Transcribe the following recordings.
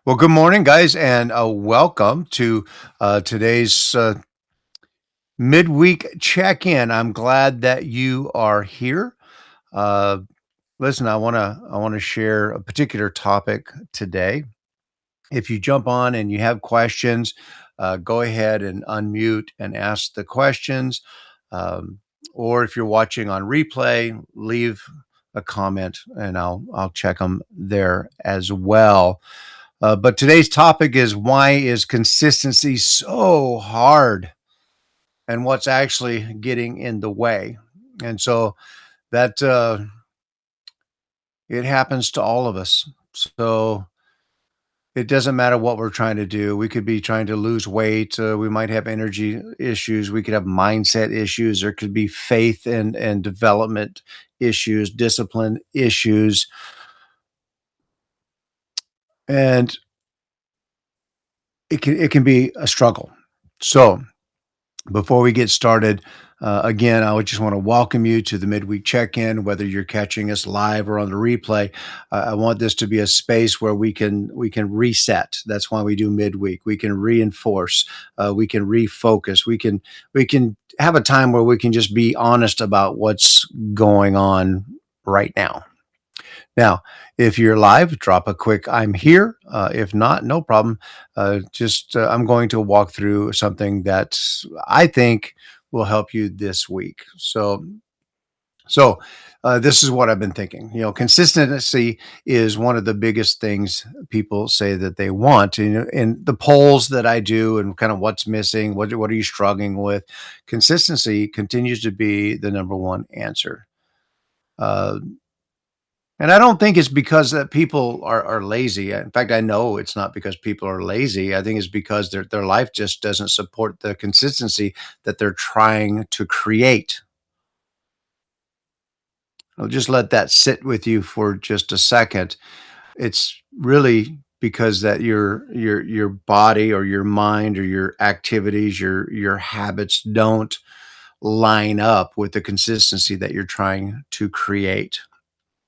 Well, good morning, guys, and welcome to today's midweek check-in. I'm glad that you are here. Uh, Listen, I want to share a particular topic today. If you jump on and you have questions, go ahead and unmute and ask the questions. Um, or if you're watching on replay, leave a comment, and I'll check them there as well. But today's topic is why is consistency so hard and what's actually getting in the way? And so that it happens to all of us. So it doesn't matter what we're trying to do. We could be trying to lose weight. We might have energy issues. We could have mindset issues. There could be faith and development issues, discipline issues. And it can be a struggle. So before we get started, again, I would just want to welcome you to the midweek check-in. Whether you're catching us live or on the replay, I want this to be a space where we can reset. That's why we do midweek. We can reinforce. We can refocus. We can have a time where we can just be honest about what's going on right now. Now, if you're live, drop a quick "I'm here." If not, no problem. Just I'm going to walk through something that I think will help you this week. So this is what I've been thinking. Consistency is one of the biggest things people say that they want. In the polls that I do, and kind of what's missing, what are you struggling with? Consistency continues to be the number one answer. Uh, and I don't think it's because that people are lazy. In fact, I know it's not because people are lazy. I think it's because their life just doesn't support the consistency that they're trying to create. I'll just let that sit with you for just a second. It's really because that your body or your mind or your activities, your habits don't line up with the consistency that you're trying to create.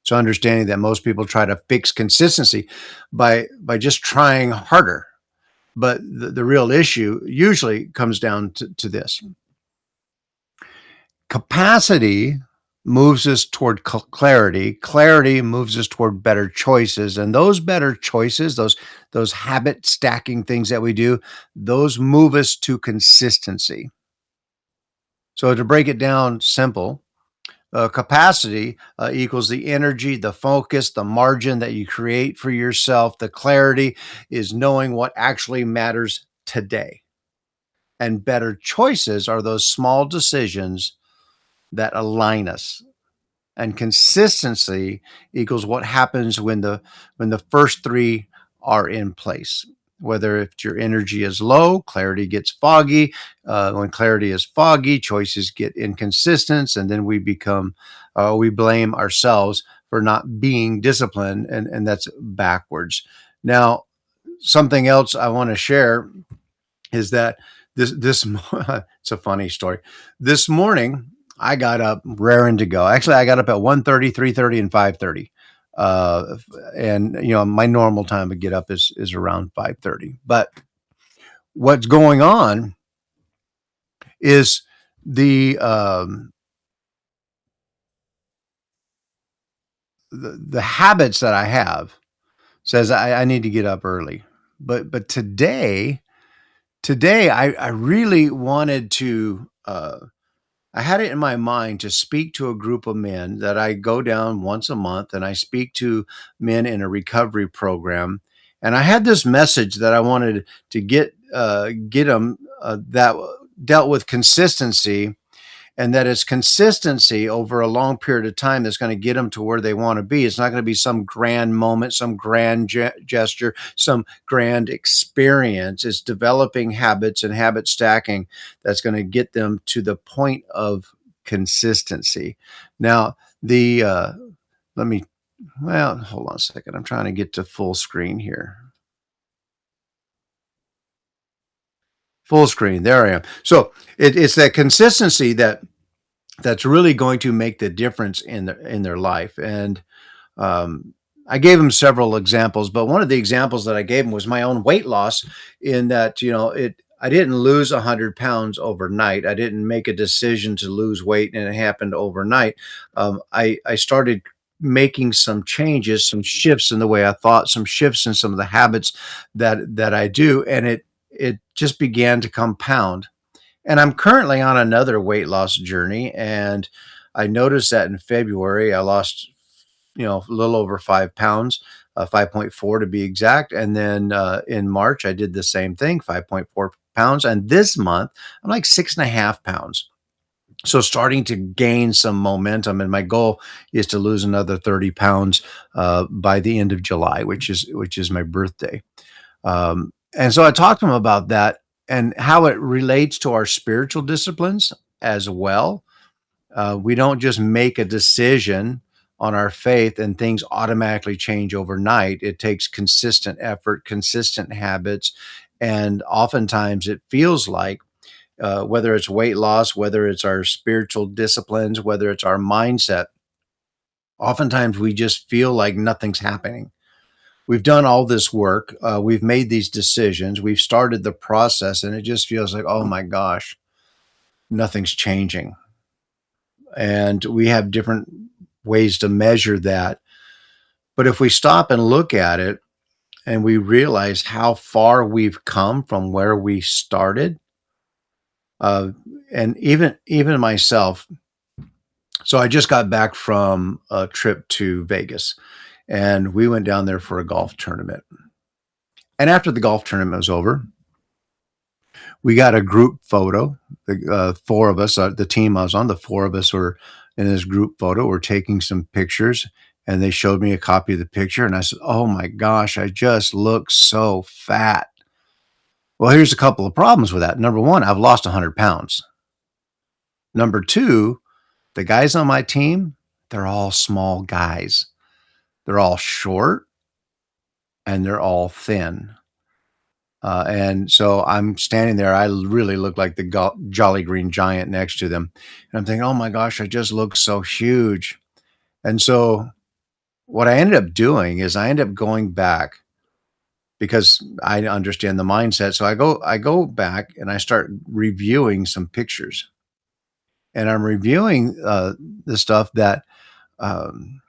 So understanding that most people try to fix consistency by just trying harder. But the real issue usually comes down to this. Capacity moves us toward clarity. Clarity moves us toward better choices. And those better choices, those habit stacking things that we do, those move us to consistency. So to break it down simple, capacity equals the energy, the focus, the margin that you create for yourself. The clarity is knowing what actually matters today. And better choices are those small decisions that align us. And consistency equals what happens when the first three are in place. Whether if your energy is low, clarity gets foggy. When clarity is foggy, choices get inconsistent, and then we blame ourselves for not being disciplined, and that's backwards. Now, something else I want to share is that this it's a funny story. This morning I got up raring to go. Actually, I got up at 1:30, 3:30, and 5:30. Uh, and my normal time to get up is around 5:30. But what's going on is the habits that I have says I need to get up early. But today I really wanted to I had it in my mind to speak to a group of men that I go down once a month, and I speak to men in a recovery program. And I had this message that I wanted to get them that dealt with consistency, and that it's consistency over a long period of time that's going to get them to where they want to be. It's not going to be some grand moment, some grand gesture, some grand experience. It's developing habits and habit stacking that's going to get them to the point of consistency. Now, let me, well, hold on a second. I'm trying to get to full screen here. Full screen. There I am. So it's that consistency that's really going to make the difference in their life. And um, I gave him several examples, but one of the examples that I gave him was my own weight loss in that, I didn't lose 100 pounds overnight. I didn't make a decision to lose weight and it happened overnight. I started making some changes, some shifts in the way I thought, some shifts in some of the habits that I do, and it just began to compound. And I'm currently on another weight loss journey, and I noticed that in February I lost, a little over 5 pounds, 5.4 to be exact. And then in March, I did the same thing, 5.4 pounds. And this month, I'm like 6.5 pounds. So starting to gain some momentum. And my goal is to lose another 30 pounds by the end of July, which is my birthday. And so I talked to him about that and how it relates to our spiritual disciplines as well. We don't just make a decision on our faith and things automatically change overnight. It takes consistent effort, consistent habits. And oftentimes it feels like, whether it's weight loss, whether it's our spiritual disciplines, whether it's our mindset, oftentimes we just feel like nothing's happening. We've done all this work, we've made these decisions, we've started the process, and it just feels like, oh my gosh, nothing's changing. And we have different ways to measure that. But if we stop and look at it and we realize how far we've come from where we started, uh, and even myself, so I just got back from a trip to Vegas, and we went down there for a golf tournament. And after the golf tournament was over, we got a group photo. The four of us, the team I was on, the four of us were in this group photo. We're taking some pictures, and they showed me a copy of the picture, and I said, "Oh my gosh, I just look so fat." Well, here's a couple of problems with that. Number one, I've lost 100 pounds. Number two, the guys on my team, they're all small guys. They're all short and they're all thin. And so I'm standing there. I really look like the Jolly Green Giant next to them. And I'm thinking, oh my gosh, I just look so huge. And so what I ended up doing is I ended up going back because I understand the mindset. So I go back and I start reviewing some pictures. And I'm reviewing the stuff that um,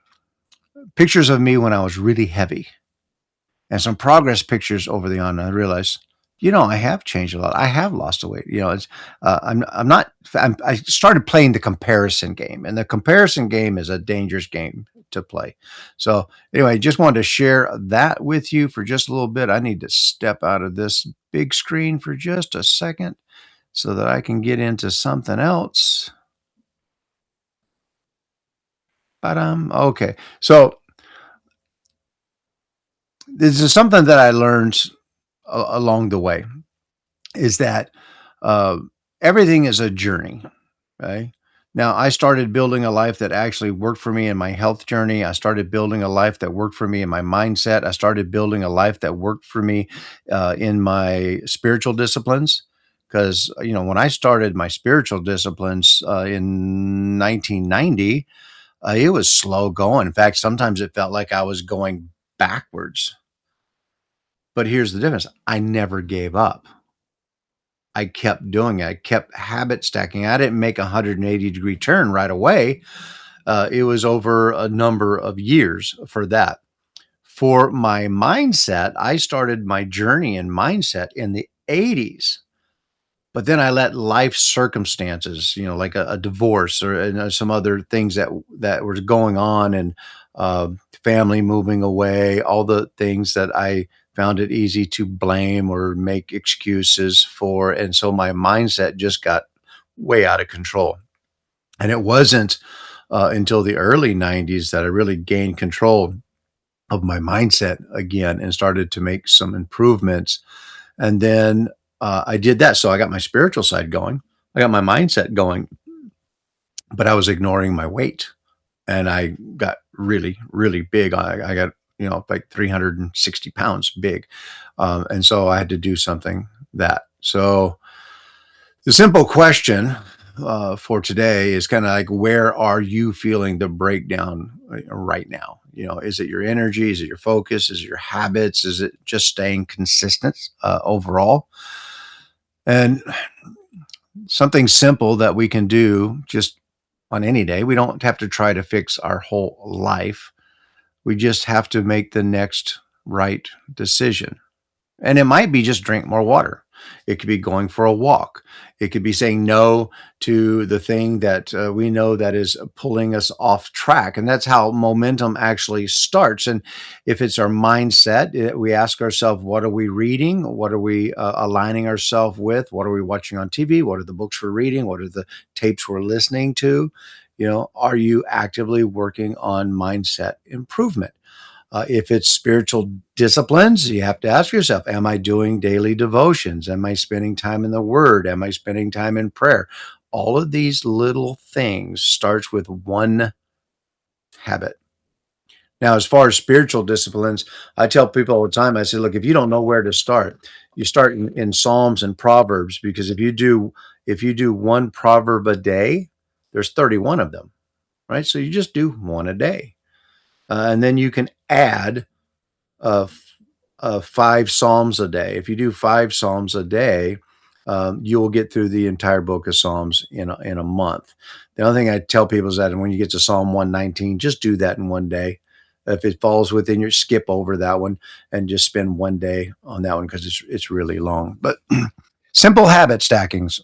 pictures of me when I was really heavy and some progress pictures over the on. I realized, I have changed a lot. I have lost the weight. It's I'm not. I started playing the comparison game, and the comparison game is a dangerous game to play. So anyway, just wanted to share that with you for just a little bit. I need to step out of this big screen for just a second so that I can get into something else. But okay. So this is something that I learned along the way is that uh, everything is a journey. Right now, I started building a life that actually worked for me in my health journey. I started building a life that worked for me in my mindset. I started building a life that worked for me in my spiritual disciplines. Because when I started my spiritual disciplines in 1990, it was slow going. In fact, sometimes it felt like I was going backwards. But here's the difference: I never gave up. I kept doing it. I kept habit stacking. I didn't make a 180-degree turn right away. It was over a number of years for that. For my mindset, I started my journey in mindset in the 80s. But then I let life circumstances, like a divorce or some other things that were going on, and uh, family moving away, all the things that I found it easy to blame or make excuses for, and so my mindset just got way out of control. And it wasn't until the early '90s that I really gained control of my mindset again and started to make some improvements. And then I did that. So I got my spiritual side going, I got my mindset going, but I was ignoring my weight. And I got really, really big. I got, like 360 pounds big. And so I had to do something that. So the simple question for today is kind of like, where are you feeling the breakdown right now? Is it your energy? Is it your focus? Is it your habits? Is it just staying consistent overall? And something simple that we can do just on any day. We don't have to try to fix our whole life. We just have to make the next right decision. And it might be just drink more water. It could be going for a walk. It could be saying no to the thing that we know that is pulling us off track. And that's how momentum actually starts. And if it's our mindset, we ask ourselves, what are we reading? What are we aligning ourselves with? What are we watching on TV? What are the books we're reading? What are the tapes we're listening to? Are you actively working on mindset improvement? If it's spiritual disciplines, you have to ask yourself, am I doing daily devotions? Am I spending time in the word? Am I spending time in prayer? All of these little things starts with one habit. Now, as far as spiritual disciplines, I tell people all the time, I say, look, if you don't know where to start, you start in Psalms and Proverbs, because if you do one proverb a day, there's 31 of them, right? So you just do one a day. And then you can add of 5 Psalms a day. If you do 5 Psalms a day, you will get through the entire book of Psalms in a month. The other thing I tell people is that when you get to Psalm 119, just do that in one day. If it falls within your, skip over that one and just spend one day on that one, because it's really long. But simple habit stackings.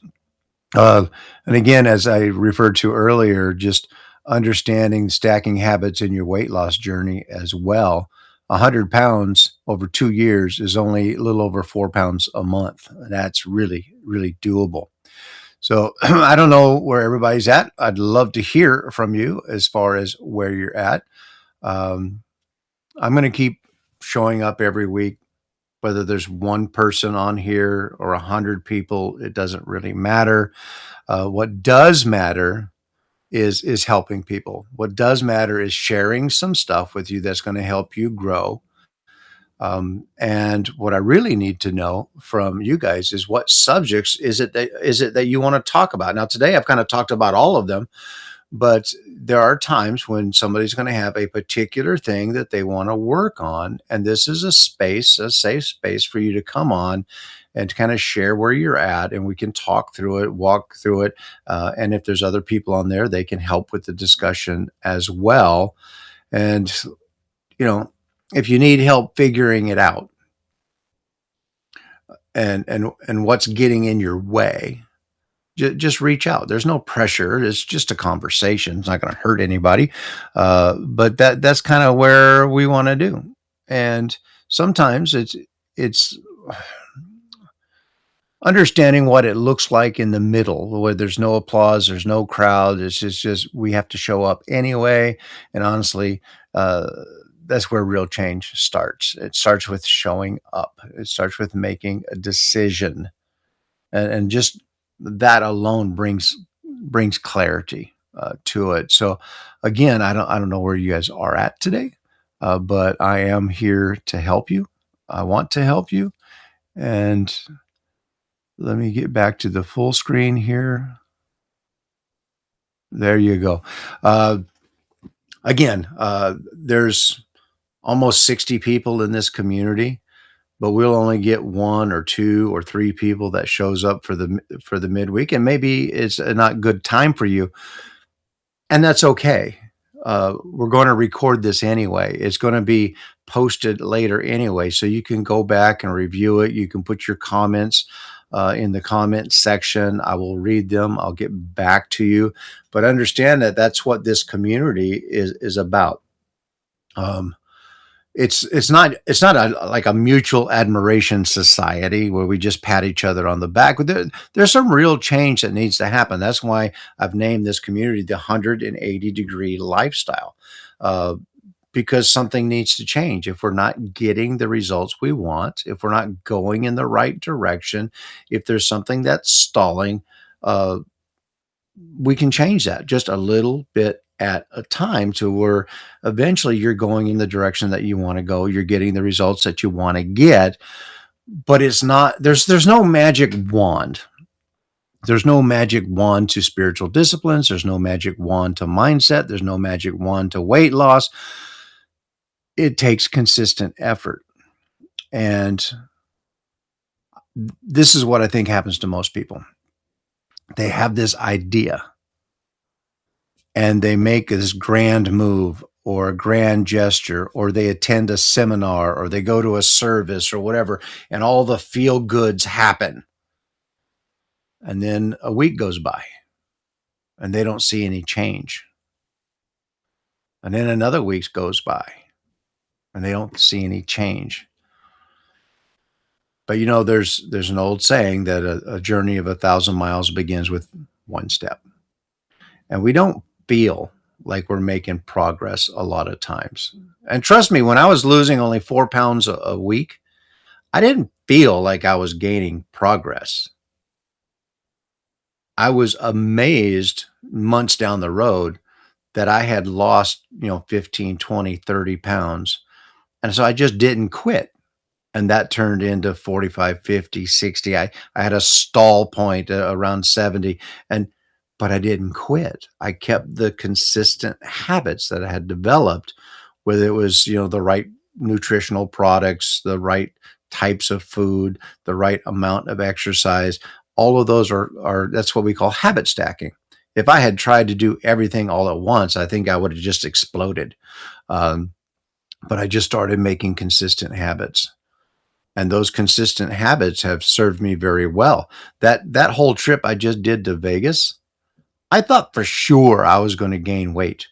And again, as I referred to earlier, just understanding stacking habits in your weight loss journey as well. 100 pounds over 2 years is only a little over 4 pounds a month. That's really, really doable. So I don't know where everybody's at. I'd love to hear from you as far as where you're at. Um, I'm going to keep showing up every week, whether there's one person on here or 100 people. It doesn't really matter. What does matter is helping people. What does matter is sharing some stuff with you that's going to help you grow. And what I really need to know from you guys is, what subjects is it that you want to talk about? Now, today I've kind of talked about all of them, but there are times when somebody's going to have a particular thing that they want to work on. And this is a space, a safe space for you to come on and to kind of share where you're at. And we can talk through it, walk through it. And if there's other people on there, they can help with the discussion as well. And, you know, if you need help figuring it out and what's getting in your way, just reach out. There's no pressure. It's just a conversation. It's not going to hurt anybody. But that's kind of where we want to do. And sometimes it's understanding what it looks like in the middle, where there's no applause, there's no crowd. It's just we have to show up anyway. And honestly, that's where real change starts. It starts with showing up. It starts with making a decision, and just that alone brings clarity to it. So again, I don't know where you guys are at today, but I am here to help you. I want to help you. And let me get back to the full screen here. There you go. Uh, Again, there's almost 60 people in this community, but we'll only get 1 or 2 or 3 people that shows up for the midweek, and maybe it's a not good time for you, and that's okay. We're going to record this anyway. It's going to be posted later anyway, so you can go back and review it. You can put your comments in the comment section. I will read them. I'll get back to you, but understand that that's what this community is about. Um, it's not like a mutual admiration society where we just pat each other on the back. There's some real change that needs to happen. That's why I've named this community the 180-degree lifestyle, uh, because something needs to change. If we're not getting the results we want, if we're not going in the right direction, if there's something that's stalling, uh, we can change that just a little bit at a time, to where eventually you're going in the direction that you want to go. You're getting the results that you want to get, but it's not, there's no magic wand. There's no magic wand to spiritual disciplines. There's no magic wand to mindset. There's no magic wand to weight loss. It takes consistent effort. And this is what I think happens to most people. They have this idea and they make this grand move or a grand gesture, or they attend a seminar or they go to a service or whatever, and all the feel goods happen. And then a week goes by and they don't see any change. And then another week goes by and they don't see any change. But there's an old saying that a journey of 1,000 miles begins with one step. And we don't feel like we're making progress a lot of times. And trust me, when I was losing only 4 pounds a week, I didn't feel like I was gaining progress. I was amazed months down the road that I had lost, 15, 20, 30 pounds. And so I just didn't quit. And that turned into 45, 50, 60. I had a stall point around 70, but I didn't quit. I kept the consistent habits that I had developed, whether it was, the right nutritional products, the right types of food, the right amount of exercise. All of those are that's what we call habit stacking. If I had tried to do everything all at once, I think I would have just exploded. But I just started making consistent habits. And those consistent habits have served me very well. That whole trip I just did to Vegas, I thought for sure I was going to gain weight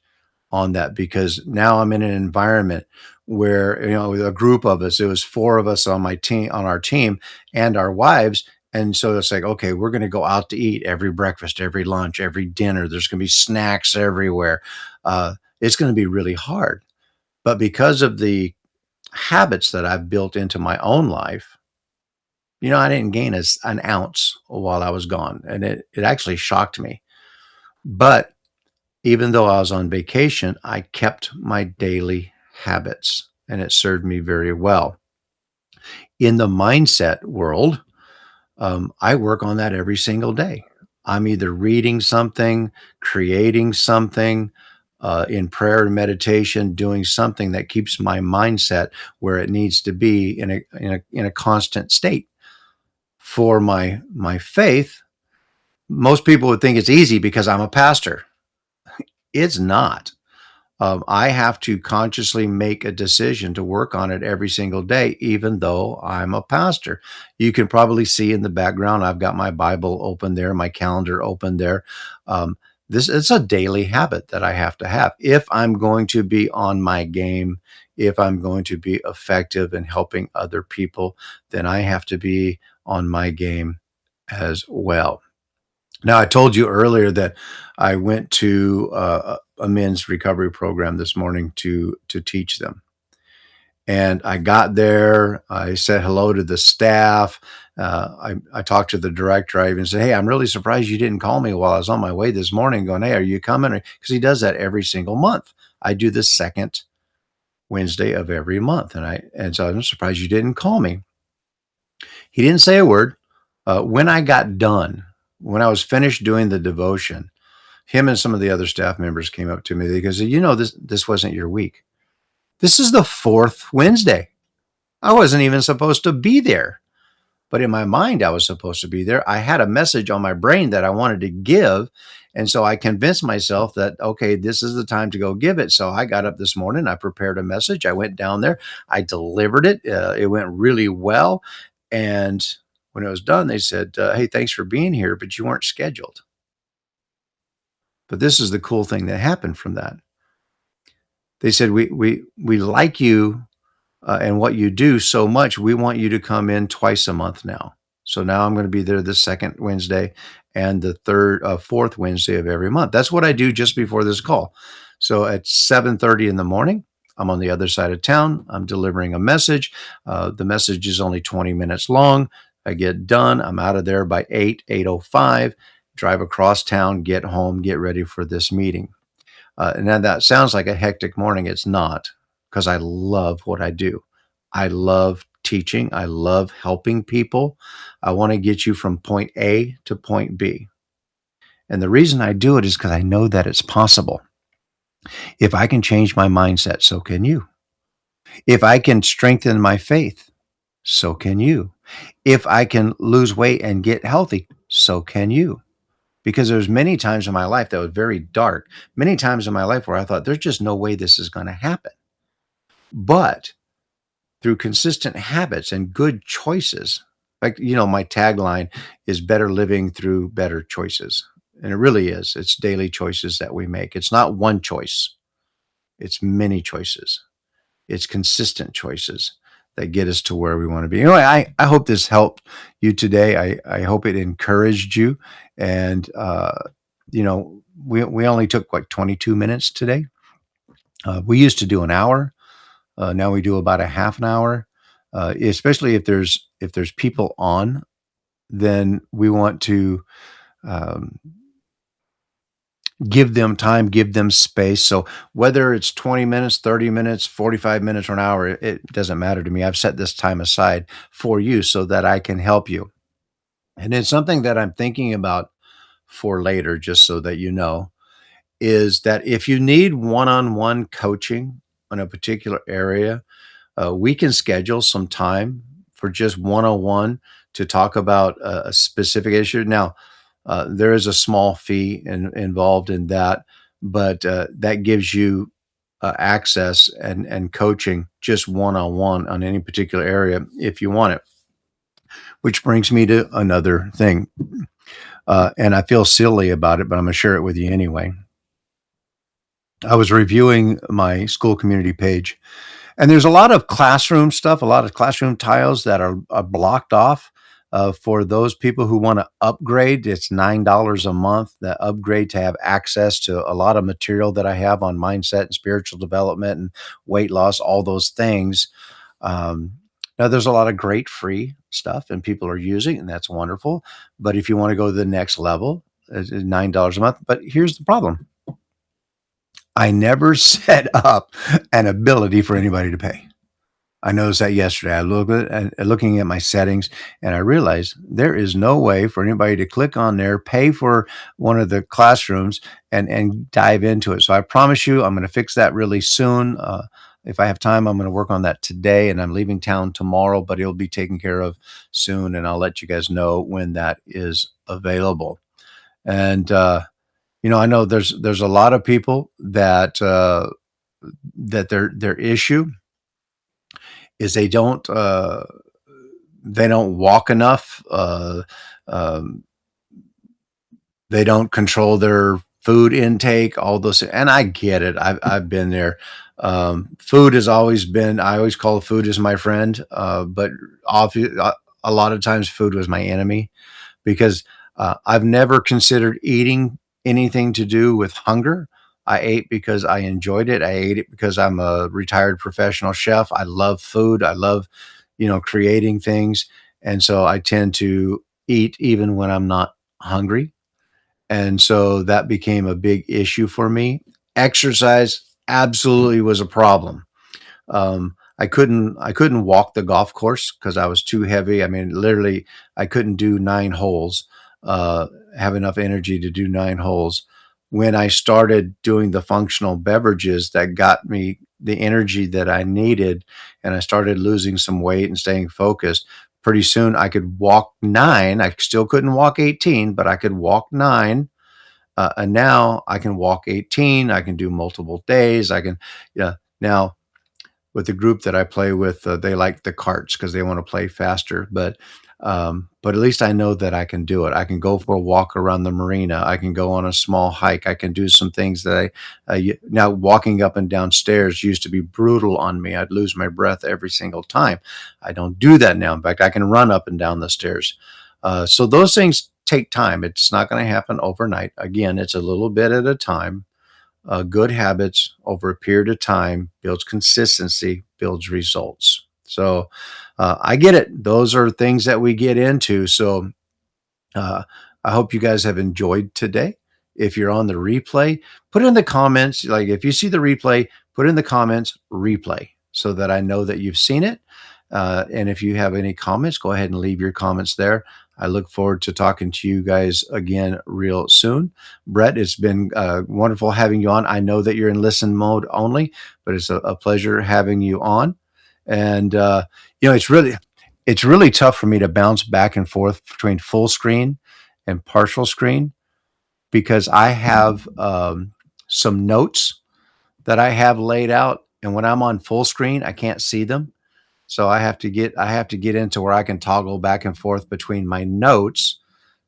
on that, because now I'm in an environment where, with a group of us, it was four of us on our team and our wives. And so it's like, okay, we're going to go out to eat every breakfast, every lunch, every dinner. There's going to be snacks everywhere. It's going to be really hard. But because of the habits that I've built into my own life, I didn't gain an ounce while I was gone. And it actually shocked me. But even though I was on vacation, I kept my daily habits and it served me very well. In the mindset world, I work on that every single day. I'm either reading something, creating something, in prayer and meditation, doing something that keeps my mindset where it needs to be in a constant state. For my faith, most people would think it's easy because I'm a pastor. It's not. I have to consciously make a decision to work on it every single day, even though I'm a pastor. You can probably see in the background, I've got my Bible open there, my calendar open there. It's a daily habit that I have to have. If I'm going to be on my game, if I'm going to be effective in helping other people, then I have to be on my game as well. Now, I told you earlier that I went to a men's recovery program this morning to teach them. And I got there, I said hello to the staff. I talked to the director. I even said, hey, I'm really surprised you didn't call me while I was on my way this morning going, hey, are you coming? Because he does that every single month. I do the second Wednesday of every month. And so I'm surprised you didn't call me. He didn't say a word. When I got done, when I was finished doing the devotion, him and some of the other staff members came up to me because, this wasn't your week. This is the fourth Wednesday. I wasn't even supposed to be there. But in my mind, I was supposed to be there. I had a message on my brain that I wanted to give. And so I convinced myself that, okay, this is the time to go give it. So I got up this morning. I prepared a message. I went down there. I delivered it. It went really well. And when it was done, they said, hey, thanks for being here, but you weren't scheduled. But this is the cool thing that happened from that. They said, we like you and what you do so much. We want you to come in twice a month now. So now I'm going to be there the second Wednesday and the fourth Wednesday of every month. That's what I do just before this call. So at 7:30 in the morning, I'm on the other side of town. I'm delivering a message. The message is only 20 minutes long. I get done. I'm out of there by 8:05, drive across town, get home, get ready for this meeting. And then that sounds like a hectic morning. It's not, because I love what I do. I love teaching. I love helping people. I want to get you from point A to point B. And the reason I do it is because I know that it's possible. If I can change my mindset, so can you. If I can strengthen my faith, so can you. If I can lose weight and get healthy, so can you. Because there's many times in my life that was very dark, many times in my life where I thought there's just no way this is going to happen. But through consistent habits and good choices, like, my tagline is better living through better choices. And it really is. It's daily choices that we make. It's not one choice, it's many choices. It's consistent choices that get us to where we want to be. Anyway, I hope this helped you today. I hope it encouraged you. And, we only took like 22 minutes today. We used to do an hour. Now we do about a half an hour. Especially if there's people on, then we want to um, give them time, give them space. So whether it's 20 minutes, 30 minutes, 45 minutes, or an hour, it doesn't matter to me. I've set this time aside for you so that I can help you. And it's something that I'm thinking about for later, just so that you know, is that if you need one on one coaching on a particular area, we can schedule some time for just 101 to talk about a specific issue. Now, there is a small fee involved in that, but that gives you access and coaching just one on one on any particular area if you want it. Which brings me to another thing, and I feel silly about it, but I'm going to share it with you anyway. I was reviewing my school community page. And there's a lot of classroom stuff, a lot of classroom tiles that are blocked off for those people who want to upgrade. It's $9 a month that upgrade to have access to a lot of material that I have on mindset and spiritual development and weight loss, all those things. Um, Now, there's a lot of great free stuff and people are using, and that's wonderful. But if you want to go to the next level, it's $9 a month. But here's the problem: I never set up an ability for anybody to pay. I noticed that yesterday. I looked at looking at my settings, and I realized there is no way for anybody to click on there, pay for one of the classrooms, and dive into it. So I promise you, I'm going to fix that really soon. If I have time, I'm going to work on that today, and I'm leaving town tomorrow, but it'll be taken care of soon, and I'll let you guys know when that is available. And I know there's a lot of people that their issue is they don't walk enough. Um, they don't control their food intake, all those, and I get it. I've been there. Food has always been. I always call food as my friend, but a lot of times food was my enemy because I've never considered eating anything to do with hunger. I ate because I enjoyed it. I ate it because I'm a retired professional chef. I love food. I love, creating things. And so I tend to eat even when I'm not hungry. And so that became a big issue for me. Exercise absolutely was a problem. I couldn't walk the golf course because I was too heavy. I mean, literally, I couldn't do 9 holes, uh, have enough energy to do 9 holes. When I started doing the functional beverages that got me the energy that I needed, and I started losing some weight and staying focused, pretty soon I could walk 9. I still couldn't walk 18, but I could walk 9. And now I can walk 18. I can do multiple days. Yeah. Now, with the group that I play with, they like the carts because they want to play faster. But at least I know that I can do it. I can go for a walk around the marina. I can go on a small hike. I can do some things that now walking up and down stairs used to be brutal on me. I'd lose my breath every single time. I don't do that now. In fact, I can run up and down the stairs. So those things take time. It's not going to happen overnight. Again, it's a little bit at a time. Good habits over a period of time builds consistency, builds results. So I get it. Those are things that we get into. So uh, I hope you guys have enjoyed today. If you're on the replay, put in the comments. Like if you see the replay, put in the comments replay so that I know that you've seen it. And if you have any comments, go ahead and leave your comments there. I look forward to talking to you guys again real soon. Brett, it's been wonderful having you on. I know that you're in listen mode only, but it's a pleasure having you on. And it's really tough for me to bounce back and forth between full screen and partial screen because I have some notes that I have laid out, and when I'm on full screen, I can't see them. So I have to get into where I can toggle back and forth between my notes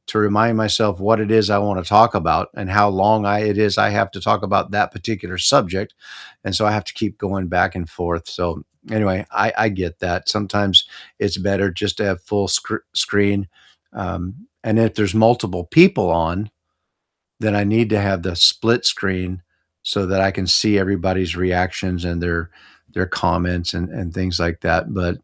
to remind myself what it is I want to talk about and how long it is I have to talk about that particular subject. And so I have to keep going back and forth. So anyway, I get that. Sometimes it's better just to have full screen. And if there's multiple people on, then I need to have the split screen so that I can see everybody's reactions and their comments and things like that. But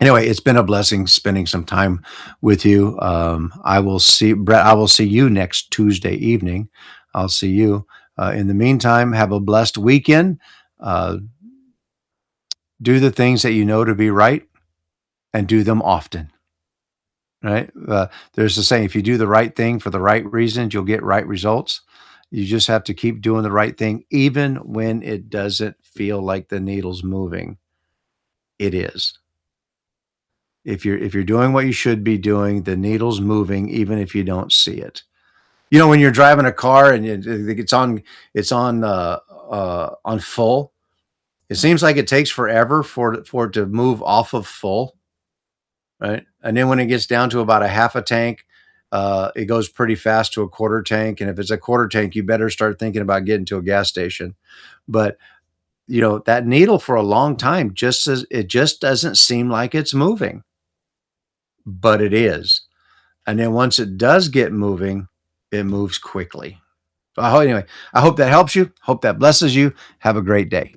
anyway, it's been a blessing spending some time with you. I will see Brett. I will see you next Tuesday evening. I'll see you. In the meantime, have a blessed weekend. Uh, do the things that you know to be right, and do them often. Right? There's the saying: if you do the right thing for the right reasons, you'll get right results. You just have to keep doing the right thing, even when it doesn't feel like the needle's moving. It is. If you're doing what you should be doing, the needle's moving even if you don't see it. When you're driving a car and it's on full, it seems like it takes forever for it to move off of full, right? And then when it gets down to about a half a tank, it goes pretty fast to a quarter tank. And if it's a quarter tank, you better start thinking about getting to a gas station. But that needle for a long time it just doesn't seem like it's moving, but it is. And then once it does get moving, it moves quickly. So anyway, I hope that helps you. Hope that blesses you. Have a great day.